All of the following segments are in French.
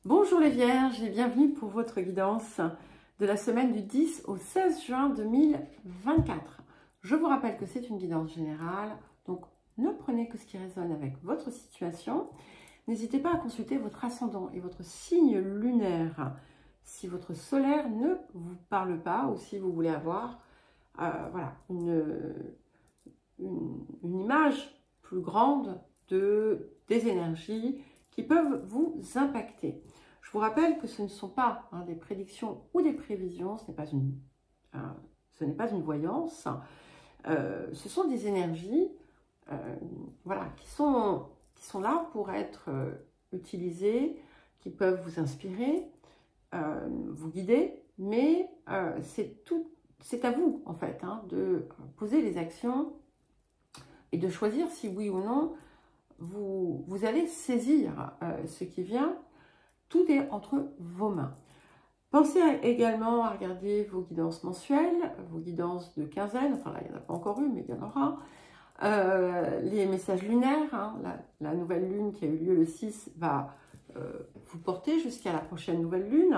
Bonjour les Vierges et bienvenue pour votre guidance de la semaine du 10 au 16 juin 2024. Je vous rappelle que c'est une guidance générale, donc ne prenez que ce qui résonne avec votre situation. N'hésitez pas à consulter votre ascendant et votre signe lunaire si votre solaire ne vous parle pas ou si vous voulez avoir voilà, une image plus grande des énergies qui peuvent vous impacter. Je vous rappelle que ce ne sont pas des prédictions ou des prévisions, ce n'est pas une voyance, ce sont des énergies voilà, qui sont là pour être utilisées, qui peuvent vous inspirer, vous guider, mais c'est à vous en fait de poser les actions et de choisir si oui ou non vous allez saisir ce qui vient. Tout est entre vos mains. Pensez également à regarder vos guidances mensuelles, vos guidances de quinzaine, enfin là il n'y en a pas encore eu mais il y en aura, les messages lunaires, la nouvelle lune qui a eu lieu le 6 va vous porter jusqu'à la prochaine nouvelle lune,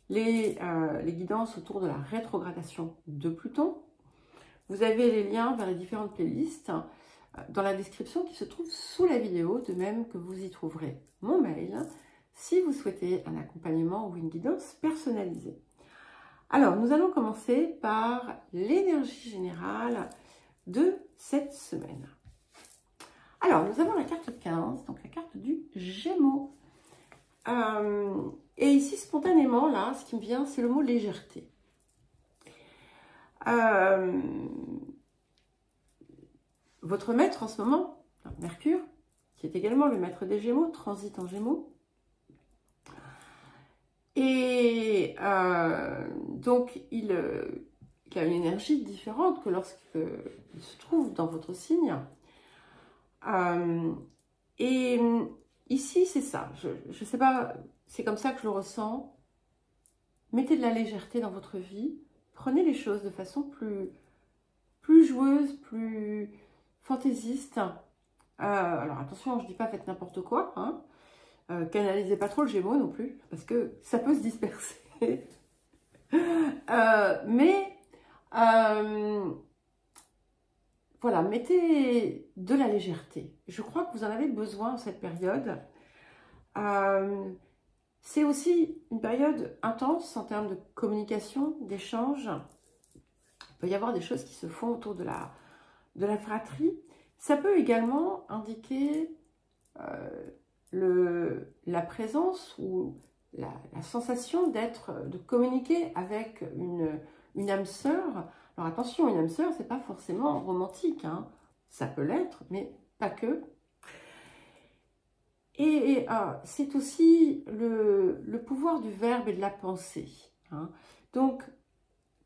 les guidances autour de la rétrogradation de Pluton. Vous avez les liens vers les différentes playlists dans la description qui se trouve sous la vidéo, de même que vous y trouverez mon mail si vous souhaitez un accompagnement ou une guidance personnalisée. Alors, nous allons commencer par l'énergie générale de cette semaine. Alors, nous avons la carte 15, donc la carte du Gémeaux. Et ici, spontanément, là, ce qui me vient, c'est le mot légèreté. Votre maître en ce moment, Mercure, qui est également le maître des Gémeaux, transite en Gémeaux. Et donc, il a une énergie différente que lorsqu'il se trouve dans votre signe. Et ici, c'est ça. Je ne sais pas, c'est comme ça que je le ressens. Mettez de la légèreté dans votre vie. Prenez les choses de façon plus joueuse, plus fantaisiste. Alors attention, je ne dis pas faites n'importe quoi. Canalisez pas trop le Gémeaux non plus, parce que ça peut se disperser. Voilà, mettez de la légèreté. Je crois que vous en avez besoin en cette période. C'est aussi une période intense en termes de communication, d'échange. Il peut y avoir des choses qui se font autour de la fratrie. Ça peut également indiquer la présence ou la sensation de communiquer avec une âme sœur. Alors attention, une âme sœur, c'est pas forcément romantique, ça peut l'être, mais pas que. Et c'est aussi le pouvoir du verbe et de la pensée. Donc,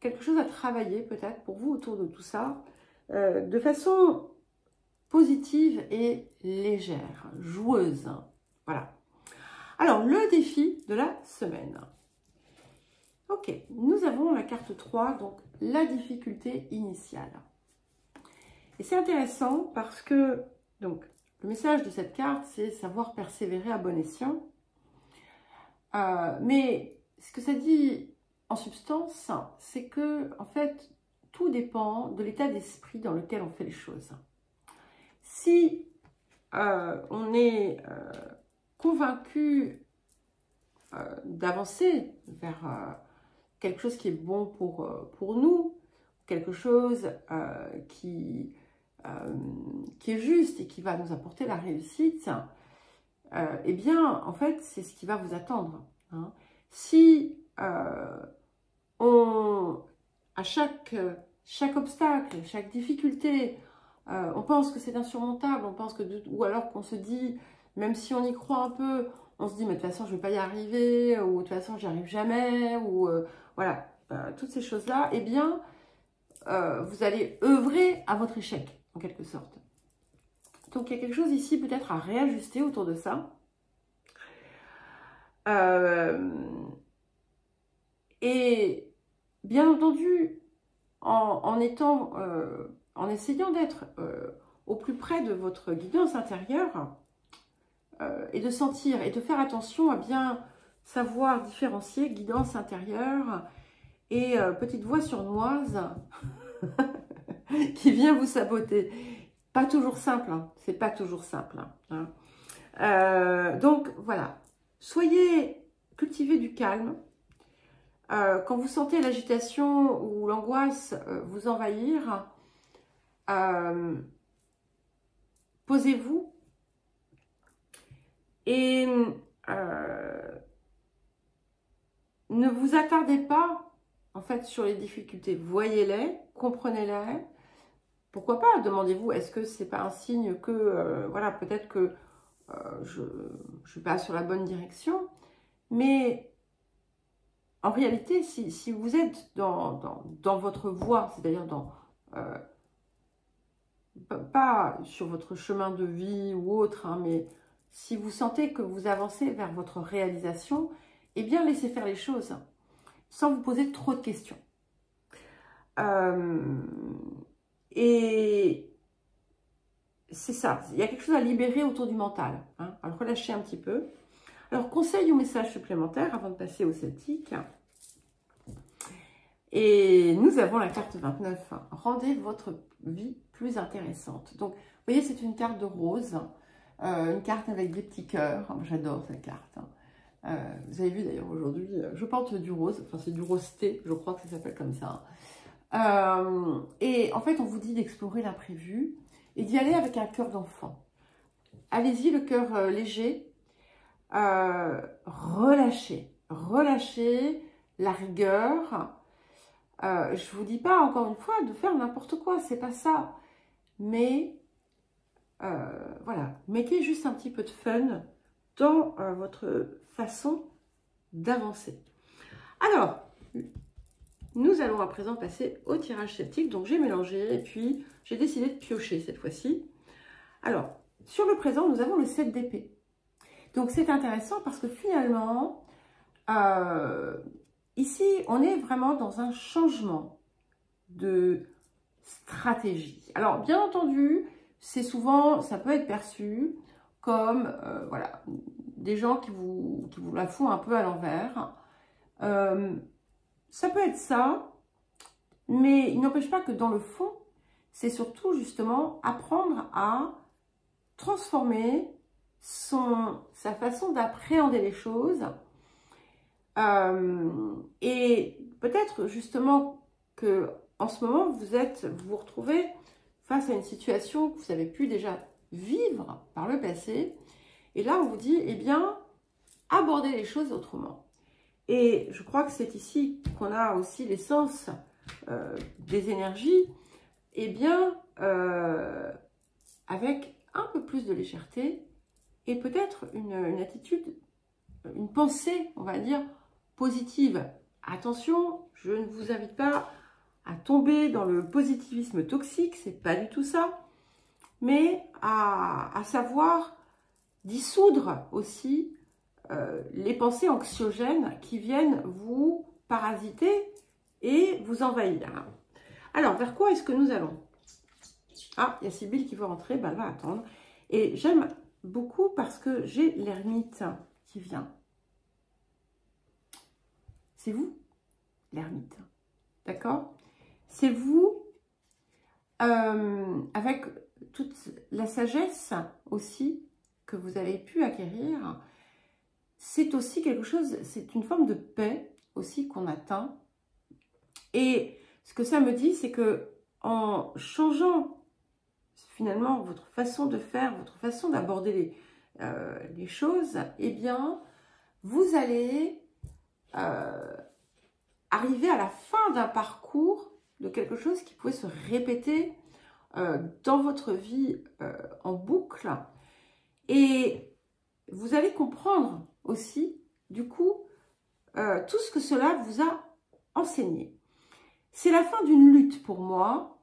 quelque chose à travailler peut-être pour vous autour de tout ça, de façon positive et légère, joueuse. Voilà. Alors, le défi de la semaine. Ok, nous avons la carte 3, donc la difficulté initiale. Et c'est intéressant parce que, donc, le message de cette carte, c'est savoir persévérer à bon escient. Mais ce que ça dit en substance, c'est que, en fait, tout dépend de l'état d'esprit dans lequel on fait les choses. Si on est convaincu d'avancer vers quelque chose qui est bon pour nous, quelque chose qui est juste et qui va nous apporter la réussite, eh bien, en fait, c'est ce qui va vous attendre. Si à chaque obstacle, chaque difficulté, on pense que c'est insurmontable, ou alors qu'on se dit, même si on y croit un peu, on se dit, mais de toute façon, je ne vais pas y arriver, ou de toute façon, j'y arrive jamais, ou voilà, toutes ces choses-là, eh bien, vous allez œuvrer à votre échec, en quelque sorte. Donc, il y a quelque chose ici, peut-être, à réajuster autour de ça. Et, bien entendu, en essayant d'être au plus près de votre guidance intérieure et de sentir et de faire attention à bien savoir différencier guidance intérieure et petite voix sournoise qui vient vous saboter. Pas toujours simple, hein. C'est pas toujours simple. Hein. Donc voilà, cultivez du calme. Quand vous sentez l'agitation ou l'angoisse vous envahir, posez-vous et ne vous attardez pas en fait sur les difficultés. Voyez-les, comprenez-les. Pourquoi pas? Demandez-vous, est-ce que c'est pas un signe que voilà, peut-être que je ne suis pas sur la bonne direction? Mais en réalité, si vous êtes dans votre voie, c'est-à-dire pas sur votre chemin de vie ou autre, hein, mais si vous sentez que vous avancez vers votre réalisation, eh bien laissez faire les choses sans vous poser trop de questions. Et c'est ça, il y a quelque chose à libérer autour du mental. Hein. Alors relâchez un petit peu. Alors conseil ou message supplémentaire avant de passer au celtique. Et nous avons la carte 29. Rendez votre vie plus intéressante. Donc, vous voyez, c'est une carte de rose. Une carte avec des petits cœurs. J'adore cette carte. Vous avez vu d'ailleurs aujourd'hui, je porte du rose. Enfin, c'est du rose thé, je crois que ça s'appelle comme ça. Et en fait, on vous dit d'explorer l'imprévu et d'y aller avec un cœur d'enfant. Allez-y, le cœur léger. Relâchez la rigueur. Je vous dis pas, encore une fois, de faire n'importe quoi, c'est pas ça. Mais, voilà, mettez juste un petit peu de fun dans votre façon d'avancer. Alors, nous allons à présent passer au tirage celtique. Donc, j'ai mélangé et puis j'ai décidé de piocher cette fois-ci. Alors, sur le présent, nous avons le 7 d'épée. Donc, c'est intéressant parce que finalement, ici, on est vraiment dans un changement de stratégie. Alors, bien entendu, c'est souvent, ça peut être perçu comme, voilà, des gens qui vous la font un peu à l'envers. Ça peut être ça, mais il n'empêche pas que dans le fond, c'est surtout justement apprendre à transformer sa façon d'appréhender les choses. Et peut-être justement que en ce moment, vous vous retrouvez face à une situation que vous avez pu déjà vivre par le passé. Et là, on vous dit, eh bien, abordez les choses autrement. Et je crois que c'est ici qu'on a aussi l'essence des énergies. Eh bien, avec un peu plus de légèreté et peut-être une attitude, une pensée, on va dire, positive. Attention, je ne vous invite pas à tomber dans le positivisme toxique, c'est pas du tout ça, mais à savoir dissoudre aussi les pensées anxiogènes qui viennent vous parasiter et vous envahir. Alors, vers quoi est-ce que nous allons? Ah, il y a Sybille qui veut rentrer, ben, elle va attendre. Et j'aime beaucoup parce que j'ai l'ermite qui vient. C'est vous, l'ermite. D'accord? C'est vous, avec toute la sagesse aussi que vous avez pu acquérir. C'est aussi quelque chose, c'est une forme de paix aussi qu'on atteint. Et ce que ça me dit, c'est que en changeant finalement votre façon de faire, votre façon d'aborder les choses, eh bien, vous allez arriver à la fin d'un parcours de quelque chose qui pouvait se répéter dans votre vie en boucle. Et vous allez comprendre aussi, du coup, tout ce que cela vous a enseigné. C'est la fin d'une lutte pour moi,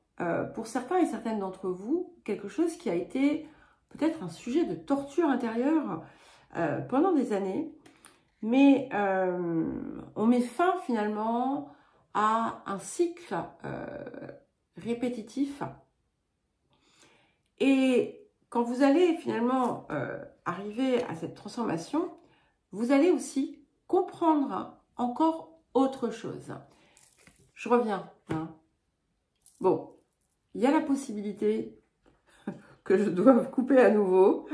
pour certains et certaines d'entre vous, quelque chose qui a été peut-être un sujet de torture intérieure pendant des années. Mais on met fin finalement à un cycle répétitif. Et quand vous allez finalement arriver à cette transformation, vous allez aussi comprendre encore autre chose. Je reviens. Hein. Bon, il y a la possibilité que je doive couper à nouveau,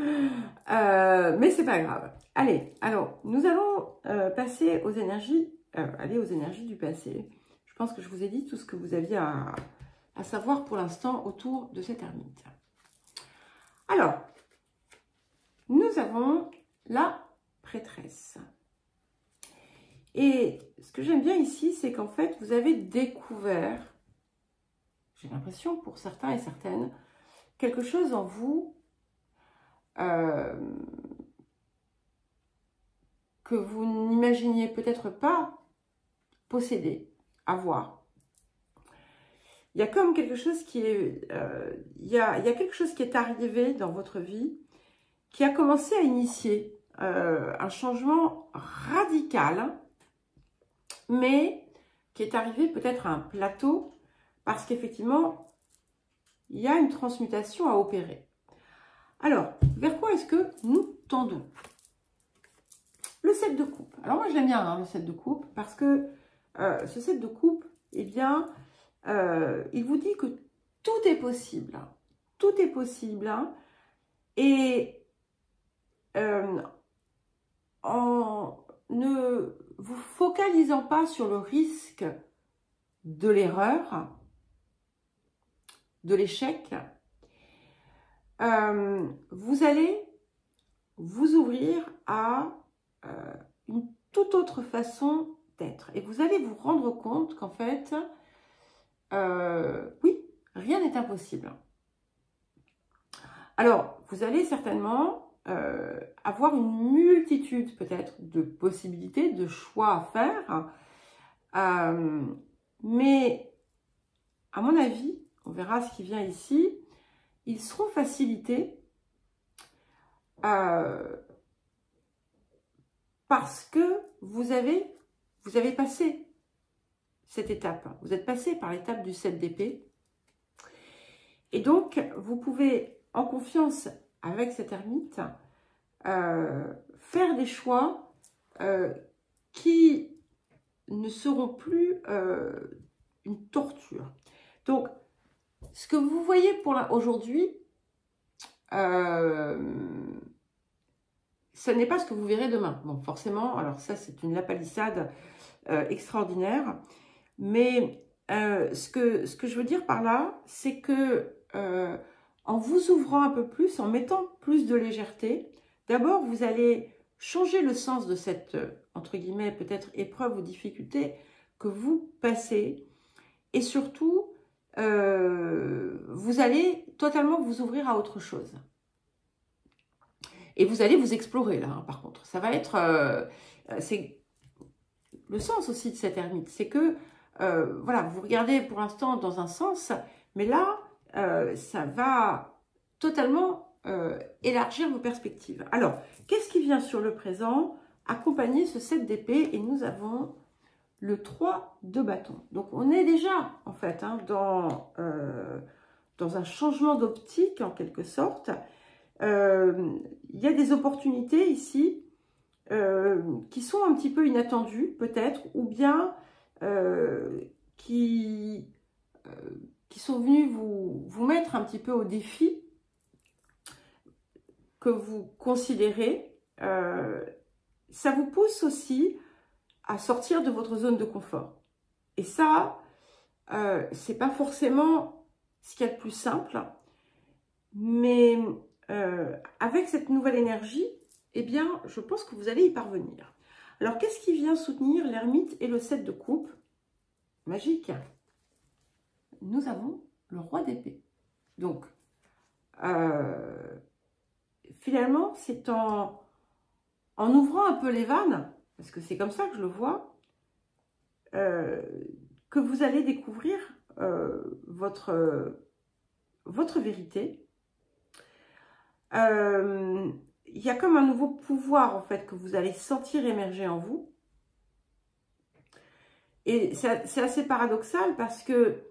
mais c'est pas grave. Allez, alors, nous allons passer aux énergies, aller aux énergies du passé. Je pense que je vous ai dit tout ce que vous aviez à savoir pour l'instant autour de cette ermite. Alors, nous avons la prêtresse. Et ce que j'aime bien ici, c'est qu'en fait, vous avez découvert, j'ai l'impression pour certains et certaines, quelque chose en vous que vous n'imaginiez peut-être pas posséder, avoir. Il y a comme quelque chose qui est... il y a quelque chose qui est arrivé dans votre vie qui a commencé à initier un changement radical, mais qui est arrivé peut-être à un plateau parce qu'effectivement, il y a une transmutation à opérer. Alors, vers quoi est-ce que nous tendons? Le 7 de coupe. Alors moi, je l'aime bien, hein, le 7 de coupe, parce que ce 7 de coupe, eh bien, il vous dit que tout est possible. Tout est possible. Hein, et en ne vous focalisant pas sur le risque de l'erreur, de l'échec, vous allez vous ouvrir à une toute autre façon d'être. Et vous allez vous rendre compte qu'en fait, oui, rien n'est impossible. Alors, vous allez certainement avoir une multitude peut-être de possibilités, de choix à faire. Mais, à mon avis, on verra ce qui vient ici, ils seront facilités parce que vous avez passé cette étape. Vous êtes passé par l'étape du 7 d'épée. Et donc, vous pouvez, en confiance avec cette ermite, faire des choix qui ne seront plus une torture. Donc, ce que vous voyez pour aujourd'hui, ce n'est pas ce que vous verrez demain. Bon, forcément, alors ça, c'est une lapalissade extraordinaire. Mais ce que je veux dire par là, c'est que en vous ouvrant un peu plus, en mettant plus de légèreté, d'abord, vous allez changer le sens de cette, entre guillemets, peut-être épreuve ou difficulté que vous passez. Et surtout, vous allez totalement vous ouvrir à autre chose. Et vous allez vous explorer là, hein, par contre. Ça va être... c'est le sens aussi de cette ermite. C'est que, voilà, vous regardez pour l'instant dans un sens, mais là, ça va totalement élargir vos perspectives. Alors, qu'est-ce qui vient sur le présent accompagner ce 7 d'épée? Et nous avons le 3 de bâton. Donc, on est déjà, en fait, hein, dans un changement d'optique, en quelque sorte. Il y a des opportunités ici qui sont un petit peu inattendues, peut-être, ou bien qui sont venus vous mettre un petit peu au défi que vous considérez. Ça vous pousse aussi à sortir de votre zone de confort. Et ça, c'est pas forcément ce qu'il y a de plus simple, mais avec cette nouvelle énergie, eh bien, je pense que vous allez y parvenir. Alors, qu'est-ce qui vient soutenir l'ermite et le 7 de coupe? Magique. Nous avons le roi d'épée. Donc, finalement, c'est en ouvrant un peu les vannes, parce que c'est comme ça que je le vois, que vous allez découvrir votre vérité. Il y a comme un nouveau pouvoir, en fait, que vous allez sentir émerger en vous. Et c'est assez paradoxal parce que,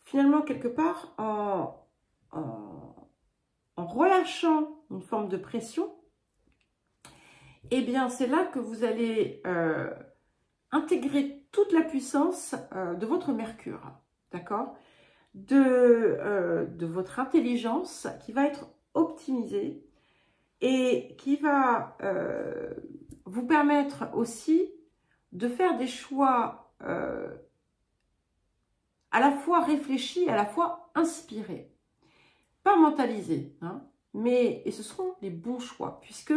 finalement, quelque part, en relâchant une forme de pression, eh bien c'est là que vous allez intégrer toute la puissance de votre Mercure, d'accord, de votre intelligence qui va être optimisée et qui va vous permettre aussi de faire des choix à la fois réfléchis, à la fois inspirés. Pas mentalisés, hein, et ce seront les bons choix, puisque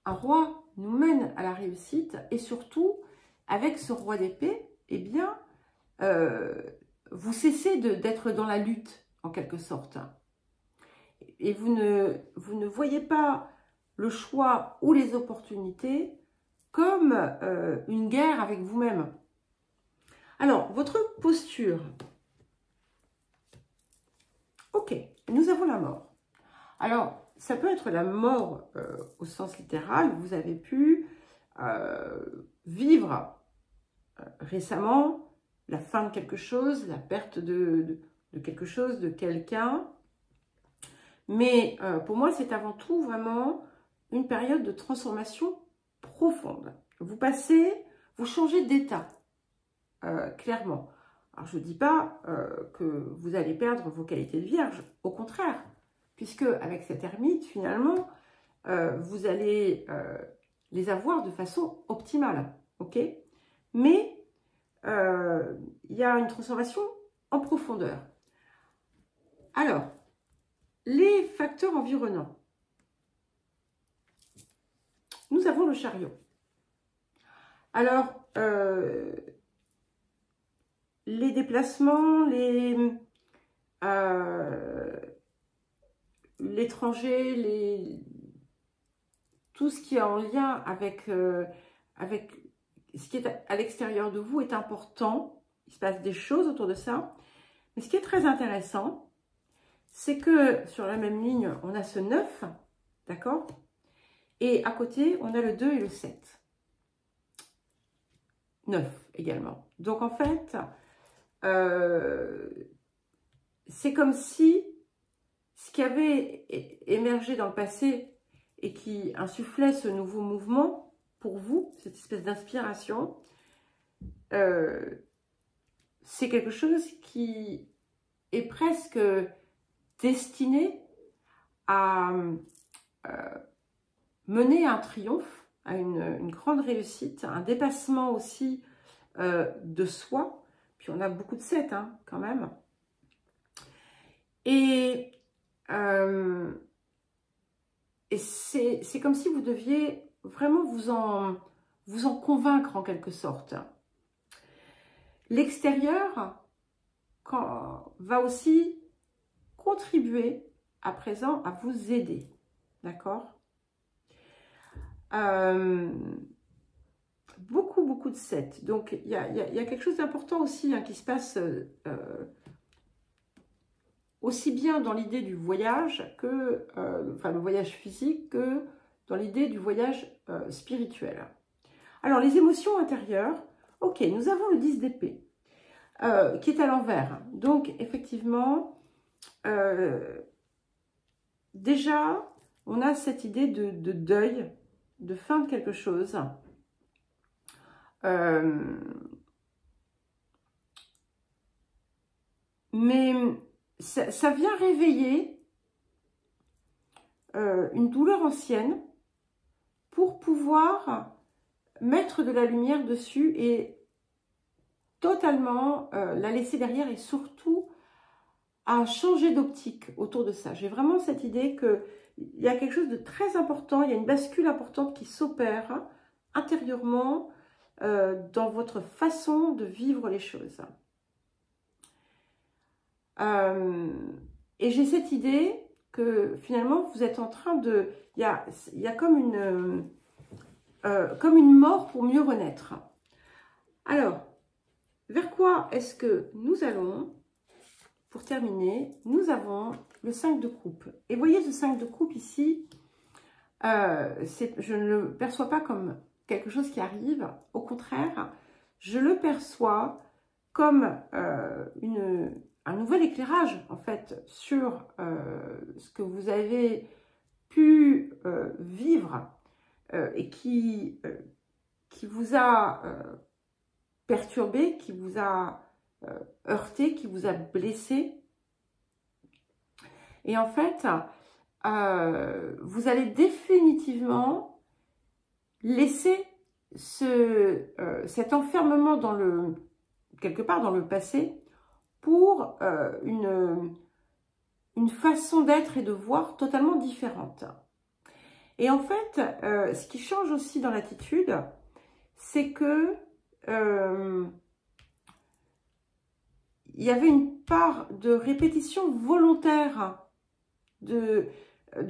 un roi nous mène à la réussite, et surtout, avec ce roi d'épée, eh bien, vous cessez d'être dans la lutte, en quelque sorte. Et vous ne voyez pas le choix ou les opportunités comme une guerre avec vous-même. Alors, votre posture. Ok, nous avons la mort. Alors, ça peut être la mort au sens littéral. Vous avez pu vivre récemment la fin de quelque chose, la perte de quelque chose, de quelqu'un. Mais pour moi, c'est avant tout vraiment une période de transformation profonde. Vous changez d'état, clairement. Alors, je ne dis pas que vous allez perdre vos qualités de vierge, au contraire, puisque avec cette ermite, finalement, vous allez les avoir de façon optimale, ok? Mais il y a une transformation en profondeur. Alors, les facteurs environnants. Nous avons le chariot. Alors, les déplacements, l'étranger, tout ce qui est en lien avec ce qui est à l'extérieur de vous est important. Il se passe des choses autour de ça. Mais ce qui est très intéressant, c'est que sur la même ligne, on a ce 9, d'accord? Et à côté, on a le 2 et le 7. 9 également. Donc en fait, c'est comme si ce qui avait émergé dans le passé et qui insufflait ce nouveau mouvement pour vous, cette espèce d'inspiration, c'est quelque chose qui est presque destiné à mener à un triomphe, à une grande réussite, un dépassement aussi de soi. Puis on a beaucoup de 7 hein, quand même. Et c'est comme si vous deviez vraiment vous en convaincre en quelque sorte. L'extérieur va aussi contribuer à présent à vous aider. D'accord? Beaucoup de 7. Donc, il y a quelque chose d'important aussi hein, qui se passe aussi bien dans l'idée du voyage que, enfin, le voyage physique, que dans l'idée du voyage spirituel. Alors, les émotions intérieures. Ok, nous avons le 10 d'épée qui est à l'envers. Donc, effectivement, déjà, on a cette idée de deuil, de fin de quelque chose. Mais ça vient réveiller une douleur ancienne pour pouvoir mettre de la lumière dessus et totalement la laisser derrière et surtout à changer d'optique autour de ça. J'ai vraiment cette idée qu'il y a quelque chose de très important, il y a une bascule importante qui s'opère intérieurement dans votre façon de vivre les choses. Et j'ai cette idée que finalement vous êtes en train de... Il y a comme une mort pour mieux renaître. Alors, vers quoi est-ce que nous allons? Pour terminer, nous avons le 5 de coupe. Et voyez ce 5 de coupe ici, je ne le perçois pas comme quelque chose qui arrive. Au contraire, je le perçois comme un nouvel éclairage, en fait, sur ce que vous avez pu vivre et qui vous a perturbé, qui vous a heurté, qui vous a blessé. Et en fait, vous allez définitivement laisser cet enfermement quelque part dans le passé pour une façon d'être et de voir totalement différente. Et en fait, ce qui change aussi dans l'attitude, c'est que il y avait une part de répétition volontaire de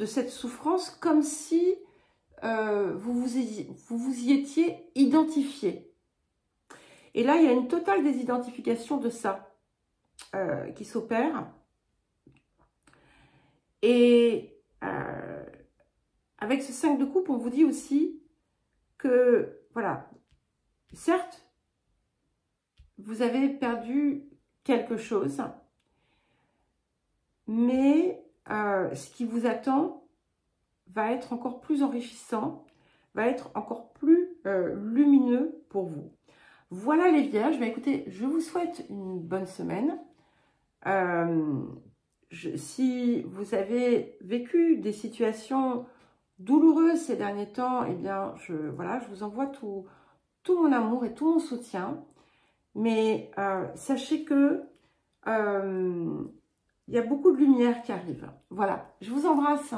cette souffrance, comme si vous vous y étiez identifié. Et là, il y a une totale désidentification de ça qui s'opère. Et avec ce 5 de coupe, on vous dit aussi que, voilà, certes, vous avez perdu quelque chose, mais ce qui vous attend va être encore plus enrichissant, va être encore plus lumineux pour vous. Voilà les Vierges. Ben, écoutez, je vous souhaite une bonne semaine. Si vous avez vécu des situations douloureuses ces derniers temps, eh bien, je vous envoie tout mon amour et tout mon soutien. Mais sachez que il y a beaucoup de lumière qui arrive. Voilà, je vous embrasse.